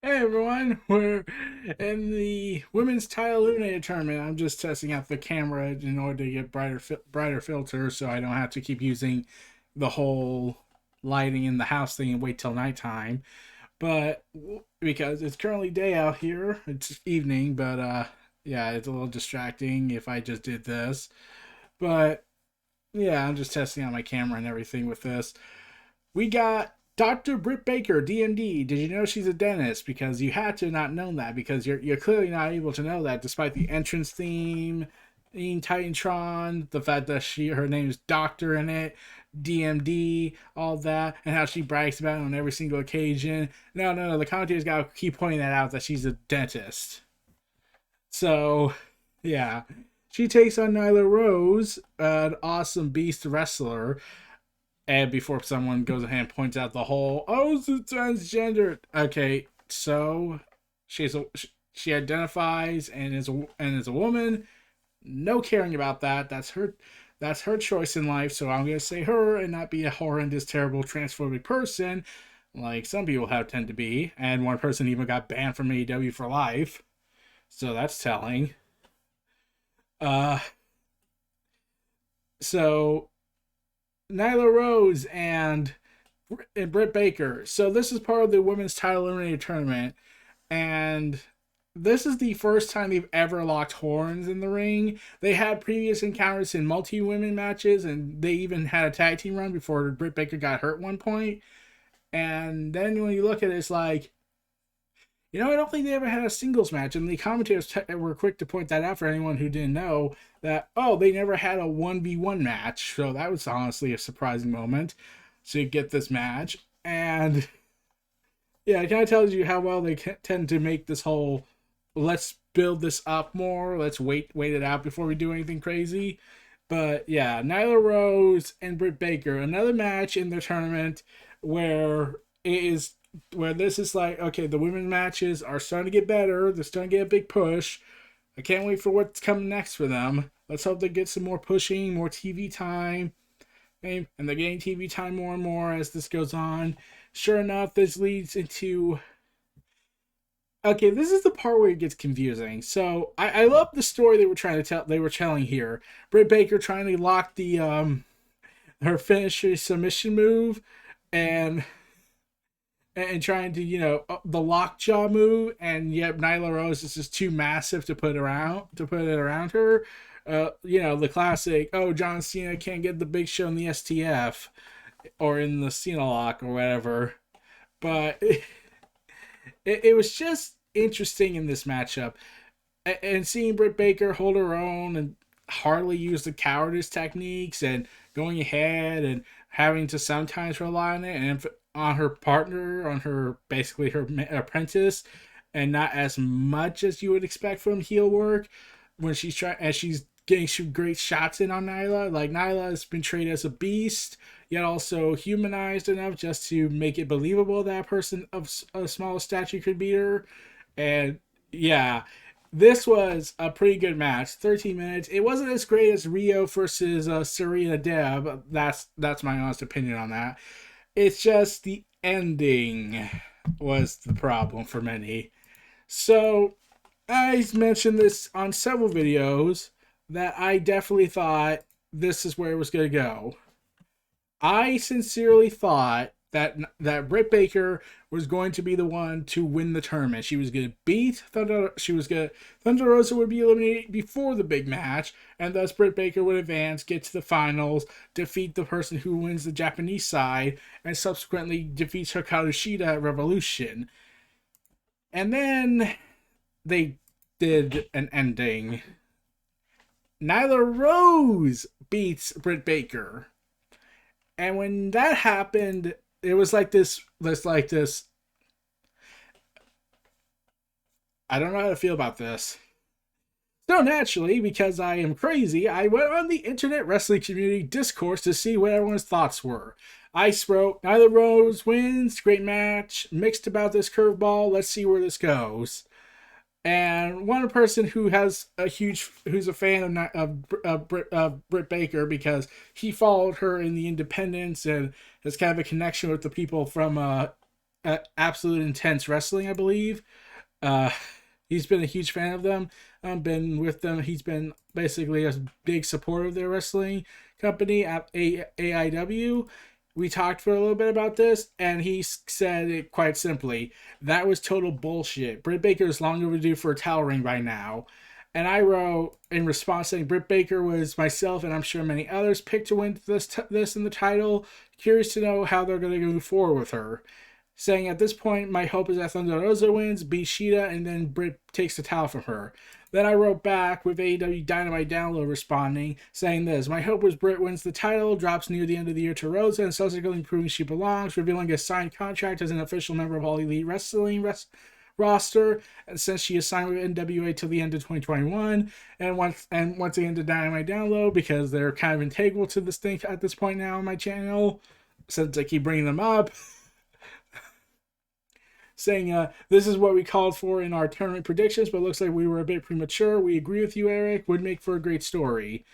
Hey everyone, we're in the women's tile illuminator tournament. I'm just testing out the camera in order to get brighter filters, so I don't have to keep using the whole lighting in the house thing and wait till nighttime. But because it's currently day out here, it's evening. But yeah, it's a little distracting if I just did this. But yeah, I'm just testing out my camera and everything with this. We got Dr. Britt Baker, DMD. Did you know she's a dentist? Because you had to not know that, because you're clearly not able to know that, despite the entrance theme in Titantron, the fact that her name is Doctor in it, DMD, all that, and how she brags about it on every single occasion. No. The commentators gotta keep pointing that out, that she's a dentist. So, yeah. She takes on Nyla Rose, an awesome beast wrestler, and before someone goes ahead and points out the whole, oh, it's transgender. Okay, so she identifies and is a woman. No caring about that. That's her choice in life. So I'm gonna say her and not be a horrendous, terrible, transphobic person like some people have tend to be. And one person even got banned from AEW for life. So that's telling. Uh, so Nyla Rose and Britt Baker. So this is part of the women's title eliminator tournament, and this is the first time they've ever locked horns in the ring. They had previous encounters in multi-women matches, and they even had a tag team run before Britt Baker got hurt one point. And then when you look at it, it's like, I don't think they ever had a singles match. And the commentators were quick to point that out for anyone who didn't know that, oh, they never had a 1v1 match. So that was honestly a surprising moment to get this match. And yeah, it kind of tells you how well they tend to make this whole, let's build this up more. Let's wait it out before we do anything crazy. But yeah, Nyla Rose and Britt Baker, another match in the tournament where it is where this is like, okay, the women's matches are starting to get better. They're starting to get a big push. I can't wait for what's coming next for them. Let's hope they get some more pushing, more TV time. And they're getting TV time more and more as this goes on. Sure enough, this leads into, okay, this is the part where it gets confusing. So I love the story they were telling here. Britt Baker trying to lock the her finisher submission move, and trying to, the lockjaw move, and yet Nyla Rose is just too massive to put it around her. The classic, oh, John Cena can't get the Big Show in the STF or in the Cena lock or whatever. But it was just interesting in this matchup, and seeing Britt Baker hold her own and hardly use the cowardice techniques and going ahead and having to sometimes rely on it and on her partner, on her basically her apprentice, and not as much as you would expect from heel work when she's getting some great shots in on Nyla. Like, Nyla has been treated as a beast, yet also humanized enough just to make it believable that a person of a small stature could beat her. And yeah, this was a pretty good match. 13 minutes. It wasn't as great as Rio versus Serena Deb. That's my honest opinion on that. It's just the ending was the problem for many. So I mentioned this on several videos that I definitely thought this is where it was going to go. I sincerely thought that Britt Baker was going to be the one to win the tournament. She was going to beat Thunder. Thunder Rosa would be eliminated before the big match, and thus Britt Baker would advance, get to the finals, defeat the person who wins the Japanese side, and subsequently defeats Hikaru Shida at Revolution. And then they did an ending. Nyla Rose beats Britt Baker. And when that happened, it was like this. I don't know how to feel about this. So naturally, because I am crazy, I went on the internet wrestling community discourse to see what everyone's thoughts were. I wrote, Nyla Rose wins, great match, mixed about this curveball, let's see where this goes. And one person who's a fan of Britt Baker, because he followed her in the independents and has kind of a connection with the people from Absolute Intense Wrestling, I believe. Uh, he's been a huge fan of them. Been with them. He's been basically a big supporter of their wrestling company at AIW. We talked for a little bit about this, and he said it quite simply. That was total bullshit. Britt Baker is long overdue for a title ring by now. And I wrote in response saying Britt Baker was myself and I'm sure many others picked to win this in the title. Curious to know how they're going to move forward with her. Saying at this point, my hope is that Thunder Rosa wins, beats Shida, and then Britt takes the title from her. Then I wrote back with AEW Dynamite Download responding, saying this. My hope was Britt wins the title, drops near the end of the year to Rosa, and subsequently proving she belongs, revealing a signed contract as an official member of All Elite Wrestling roster, and since she is signed with NWA till the end of 2021, and once again to Dynamite Download, because they're kind of integral to this thing at this point now on my channel, since I keep bringing them up. Saying, this is what we called for in our tournament predictions, but looks like we were a bit premature. We agree with you, Eric. Would make for a great story.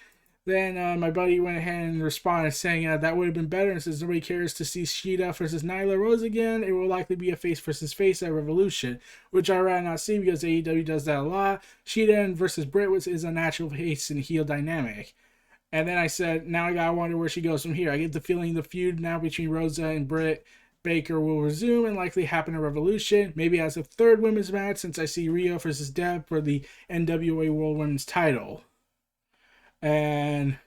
Then my buddy went ahead and responded saying that would have been better, and says nobody cares to see Shida versus Nyla Rose again. It will likely be a face versus face at Revolution, which I'd rather not see because AEW does that a lot. Shida versus Britt is a natural face and heel dynamic. And then I said, now I gotta wonder where she goes from here. I get the feeling the feud now between Rosa and Britt Baker will resume and likely happen at Revolution, maybe as a third women's match since I see Rio versus Deb for the NWA World Women's title. And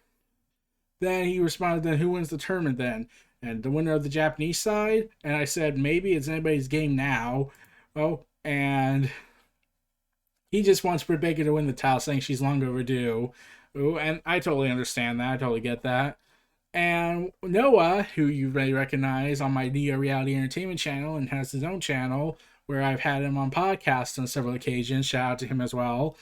then he responded, then who wins the tournament then? And the winner of the Japanese side? And I said, maybe it's anybody's game now. Well, and he just wants Britt Baker to win the title, saying she's long overdue. Ooh, and I totally understand that. I totally get that. And Noah, who you may recognize on my Neo Reality Entertainment channel and has his own channel where I've had him on podcasts on several occasions. Shout out to him as well.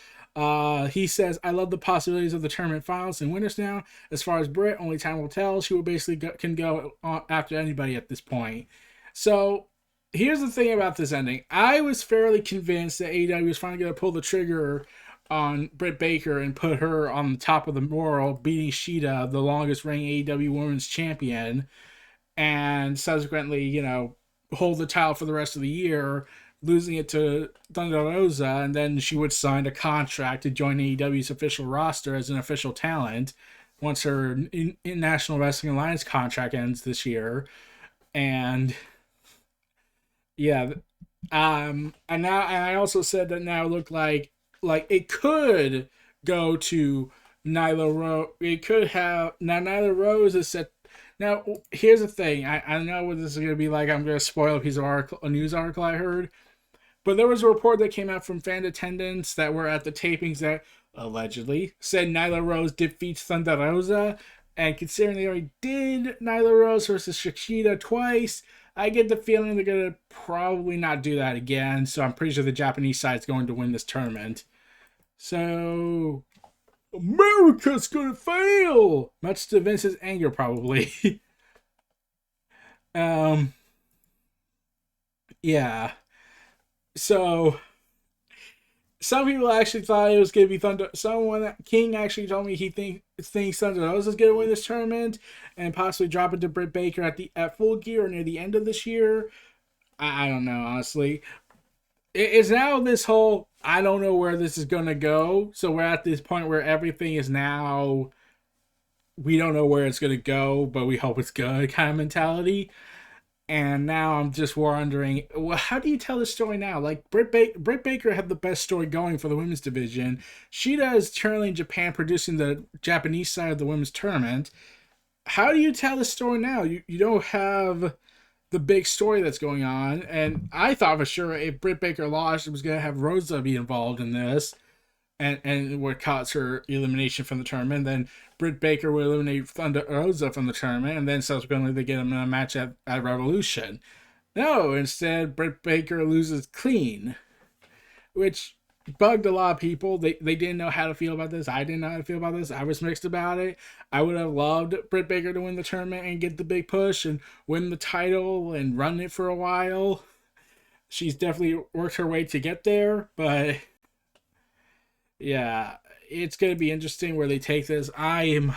He says, I love the possibilities of the tournament finals and winners now. As far as Britt, only time will tell. She will basically can go after anybody at this point. So here's the thing about this ending. I was fairly convinced that AEW was finally going to pull the trigger on Britt Baker and put her on the top of the world, beating Shida, the longest reigning AEW Women's Champion, and subsequently, hold the title for the rest of the year, losing it to Thunder Rosa, and then she would sign a contract to join AEW's official roster as an official talent once her International Wrestling Alliance contract ends this year. And yeah, and I also said that now it looked like it could go to Nyla Rose. It could have now. Nyla Rose is set. Now here's the thing. I know what this is gonna be like. I'm gonna spoil a piece of a news article I heard, but there was a report that came out from fan attendants that were at the tapings that allegedly said Nyla Rose defeats Thunder Rosa, and considering they already did Nyla Rose versus Shida twice, I get the feeling they're gonna probably not do that again. So I'm pretty sure the Japanese side's going to win this tournament. So America's gonna fail, much to Vince's anger, probably. Yeah. So some people actually thought it was gonna be Thunder. King actually told me he thinks Thunder Rosa is gonna win this tournament and possibly drop it to Britt Baker at Full Gear or near the end of this year. I don't know, honestly. It's now this whole I don't know where this is gonna go. So we're at this point where everything is now we don't know where it's gonna go, but we hope it's good kind of mentality. And now I'm just wondering, well, how do you tell the story now? Like Britt Baker had the best story going for the women's division. Shida is currently in Japan producing the Japanese side of the women's tournament. How do you tell the story now? You don't have the big story that's going on. And I thought for sure if Britt Baker lost, it was going to have Rosa be involved in this. And would cause her elimination from the tournament. Then Britt Baker would eliminate Thunder Rosa from the tournament. And then subsequently they get him in a match at Revolution. No, instead Britt Baker loses clean. Which bugged a lot of people. They didn't know how to feel about this. I didn't know how to feel about this. I was mixed about it. I would have loved Britt Baker to win the tournament and get the big push and win the title and run it for a while. She's definitely worked her way to get there, but yeah, it's going to be interesting where they take this. I am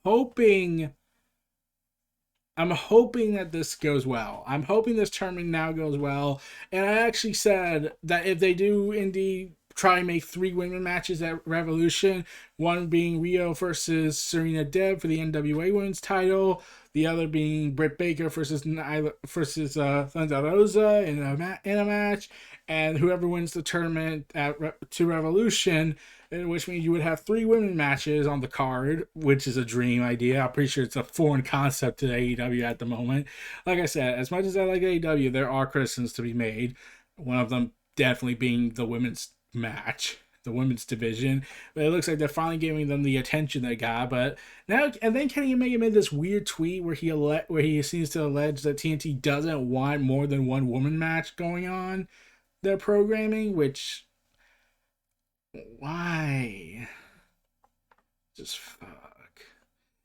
hoping I'm hoping that this goes well. I'm hoping this tournament now goes well. And I actually said that if they do indeed try and make 3 women matches at Revolution, one being Rio versus Serena Deeb for the NWA Women's title, the other being Britt Baker versus Thunder Rosa in a match, and whoever wins the tournament to Revolution, which means you would have 3 women matches on the card, which is a dream idea. I'm pretty sure it's a foreign concept to AEW at the moment. Like I said, as much as I like AEW, there are criticisms to be made. One of them definitely being the women's match, the women's division. But it looks like they're finally giving them the attention they got. But now, and then Kenny Omega made this weird tweet where he seems to allege that TNT doesn't want more than 1 woman match going on their programming, which, why? Just fuck.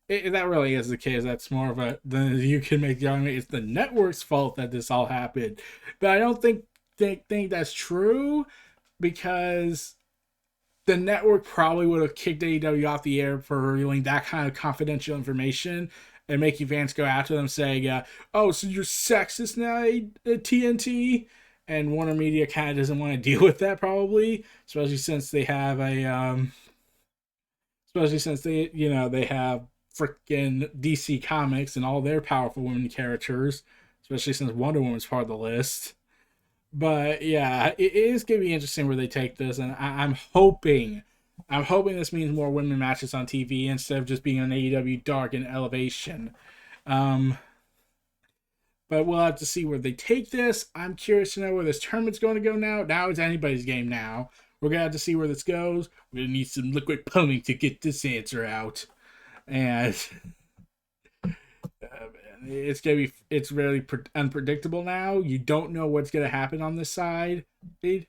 If that really is the case, that's more of a, then you can make the argument it's the network's fault that this all happened. But I don't think that's true, because the network probably would have kicked AEW off the air for revealing that kind of confidential information and making fans go after them saying, oh, so you're sexist now at TNT? And Warner Media kind of doesn't want to deal with that, probably, especially since they have they have freaking DC Comics and all their powerful women characters, especially since Wonder Woman's part of the list. But yeah, it is going to be interesting where they take this, and I'm hoping this means more women matches on TV instead of just being on AEW Dark and Elevation. But we'll have to see where they take this. I'm curious to know where this tournament's going to go now. Now it's anybody's game now. We're going to have to see where this goes. We're going to need some liquid plumbing to get this answer out. And it's very unpredictable now. You don't know what's going to happen on this side.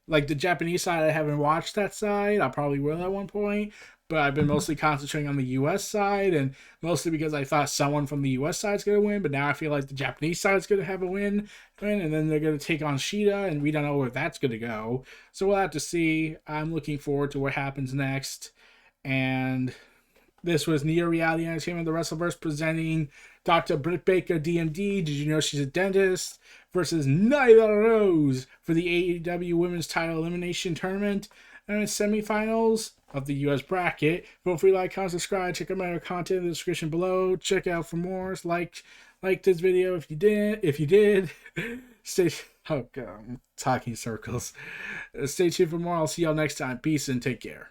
Like the Japanese side, I haven't watched that side. I probably will at one point. But I've been mostly concentrating on the US side, and mostly because I thought someone from the US side is going to win, but now I feel like the Japanese side is going to have a win, and then they're going to take on Shida, and we don't know where that's going to go. So we'll have to see. I'm looking forward to what happens next. And this was Neo Reality Entertainment, the Wrestleverse, presenting Dr. Britt Baker, DMD. Did you know she's a dentist? Versus Nyla Rose for the AEW Women's Title Elimination Tournament and semifinals of the U.S. bracket. Feel free to like, comment, subscribe. Check out my other content in the description below. Check out for more. Like this video if you did. Stay. Oh god, I'm talking circles. Stay tuned for more. I'll see y'all next time. Peace and take care.